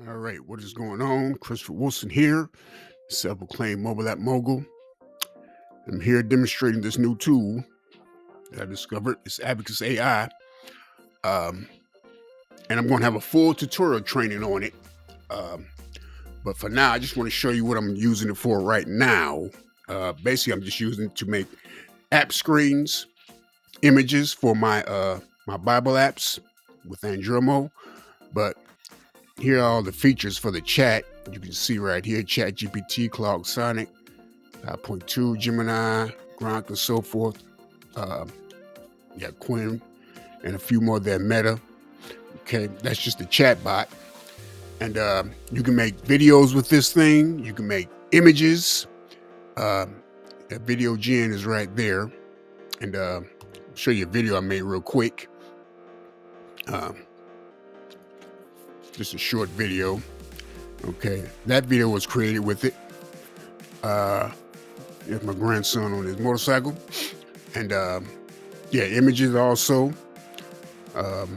All right, what is going on? Christopher Wilson here, self-proclaimed mobile app mogul. I'm here demonstrating this new tool that I discovered. It's Abacus.ai, and I'm going to have a full tutorial training on it. But for now, I just want to show you what I'm using it for right now. Basically, I'm just using it to make app screens, images for my my Bible apps with Andromo. But here are all the features for the chat. You can see right here, ChatGPT, Cloud Sonic, 5.2, Gemini, Gronk, and so forth. Quinn, and a few more there, Meta. Okay, that's just the chatbot. And you can make videos with this thing. You can make images. That video gen is right there. And I'll show you a video I made real quick. Just a short video. Okay, that video was created with it. There's my grandson on his motorcycle. And images also. But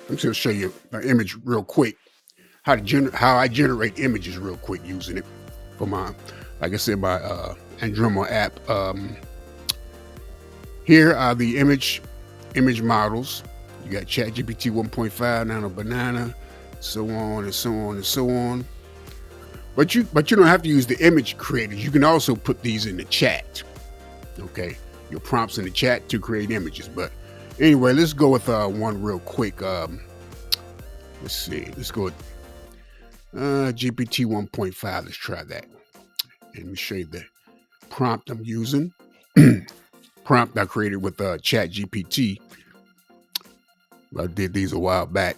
I'm just gonna show you an image real quick. How I generate images real quick using it for my, like I said, my Andromo app. Here are the image models. You got ChatGPT 1.5, Nano Banana, so on and so on and so on. But you don't have to use the image creators. You can also put these in the chat. Okay, your prompts in the chat to create images. But anyway, let's go with one real quick. Let's see. Let's go with GPT 1.5. Let's try that. Let me show you the prompt I'm using. Prompt I created with ChatGPT. I did these a while back.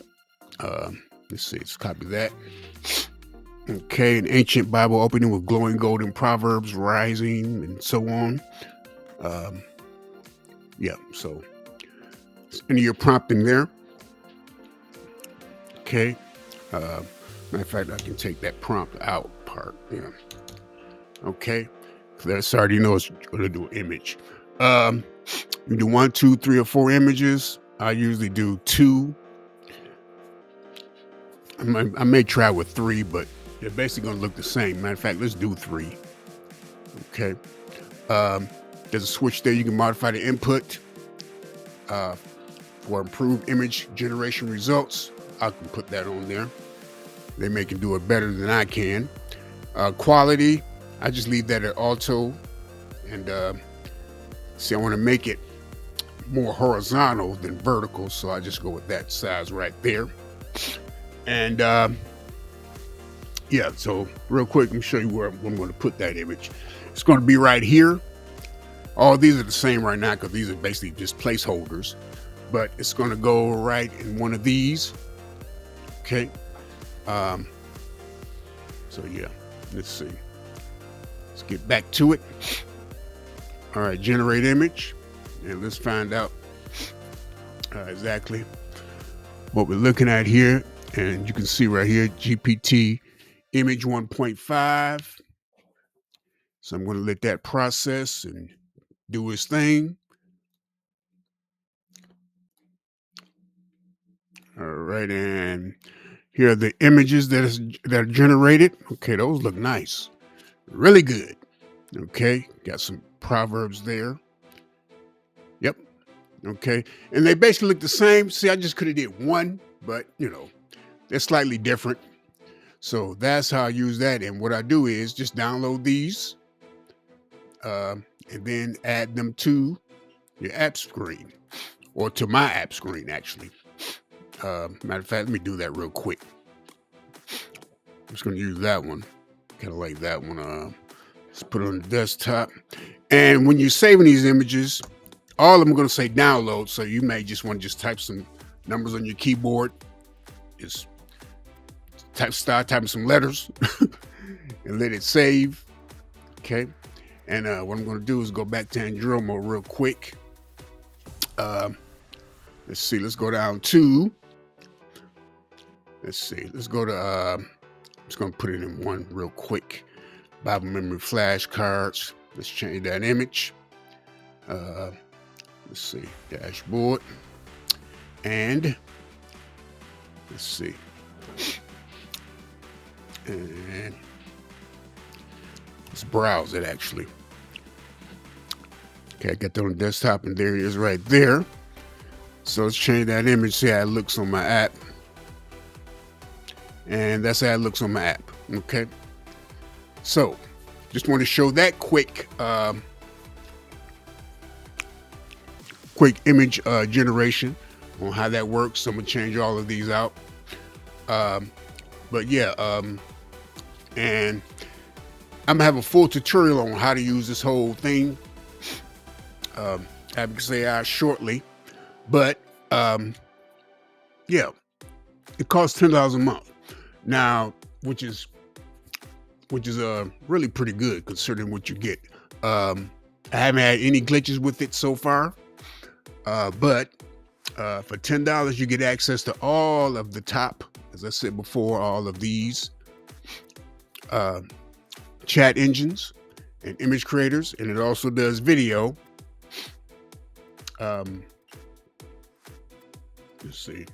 Let's see. Let's copy that. Okay, an ancient Bible opening with glowing golden Proverbs rising and so on. So enter your prompt in there. Okay. Matter of fact, I can take that prompt out part. Yeah. Okay. So that's already knows going to do an image. You do 1, 2, 3, or 4 images. I usually do 2. I may try with 3, but they're basically going to look the same. Matter of fact, let's do 3. Okay. There's a switch there. You can modify the input for improved image generation results. I can put that on there. They may can do it better than I can. Quality, I just leave that at auto. And see, I want to make it more horizontal than vertical, so I just go with that size right there. And so real quick, let me show you where I'm going to put that image. It's going to be right here. All these are the same right now because these are basically just placeholders, but it's going to go right in one of these. Okay. Let's see. Let's get back to it. All right, generate image, and let's find out exactly what we're looking at here. And you can see right here, GPT image 1.5. So I'm going to let that process and do its thing. All right, and here are the images that are generated. Okay, those look nice. Really good. Okay, got some Proverbs there. Yep. Okay, and they basically look the same. See, I just could have did one, but they're slightly different. So that's how I use that. And what I do is just download these and then add them to your app screen, or to my app screen, actually. Matter of fact, let me do that real quick. I'm just going to use that one. Kind of like that one. Let's put it on the desktop. And when you're saving these images, all of them are going to say download. So you may just want to just type some numbers on your keyboard. Just start typing some letters and let it save. Okay. And what I'm going to do is go back to Andromo real quick. Let's see. Let's go down to. Let's see. Let's go to. I'm just going to put it in one real quick. Bible memory flashcards. Let's change that image. Let's see. Dashboard. And let's see. And let's browse it actually. Okay, I got that on the desktop, and there it is right there. So let's change that image, see how it looks on my app. And that's how it looks on my app. Okay. So just want to show that quick image generation on how that works. So I'm gonna change all of these out. Um, but yeah, and I'm gonna have a full tutorial on how to use this whole thing, Abacus.ai, shortly. But yeah, it costs $10 a month now, which is really pretty good considering what you get. I haven't had any glitches with it so far, but for $10 you get access to all of the top, as I said before, all of these uh, chat engines and image creators, and it also does video. Um, let's see.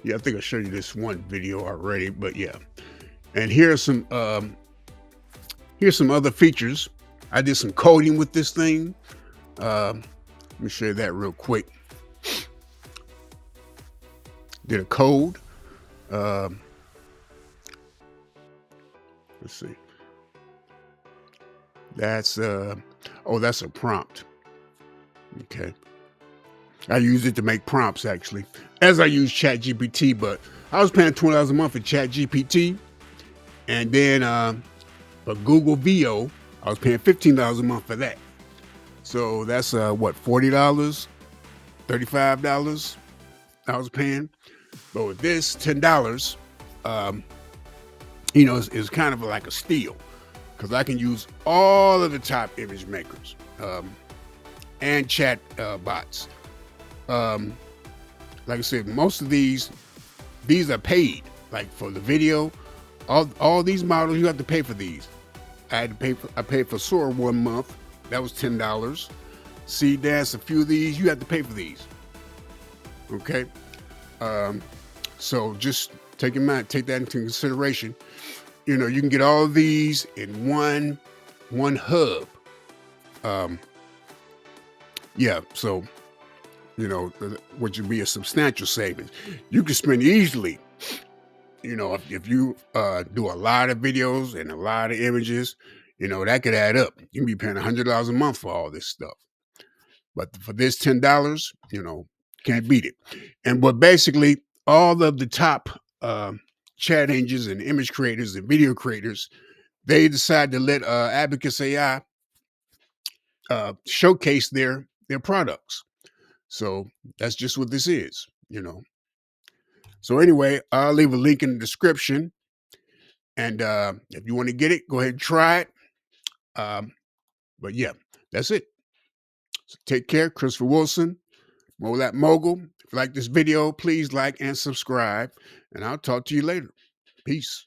Yeah, I think I showed you this one video already, but yeah. And here's some other features. I did some coding with this thing. Let me show you that real quick. Did a code. Let's see. That's that's a prompt. Okay. I use it to make prompts actually, as I use ChatGPT. But I was paying $20 a month for ChatGPT, and then for Google VO, I was paying $15 a month for that. So that's what, $40, $35 I was paying. But with this $10, it's kind of like a steal because I can use all of the top image makers and chat bots. Like I said, most of these are paid. Like for the video, all these models, you have to pay for these. I paid for Sora 1 month. That was $10. See, Dance, a few of these, you have to pay for these. Okay. So just take that into consideration. You can get all of these in one hub. Yeah. So, which would be a substantial savings. You can spend easily, if you do a lot of videos and a lot of images, that could add up. You can be paying $100 a month for all this stuff. But for this $10, can't beat it. And but basically, all of the top chat engines and image creators and video creators, they decide to let Abacus AI showcase their products. So that's just what this is. So anyway, I'll leave a link in the description, and if you want to get it, go ahead and try it. But yeah, that's it. So take care, Christopher Wilson, Molat Mogul. If you like this video, please like and subscribe, and I'll talk to you later. Peace.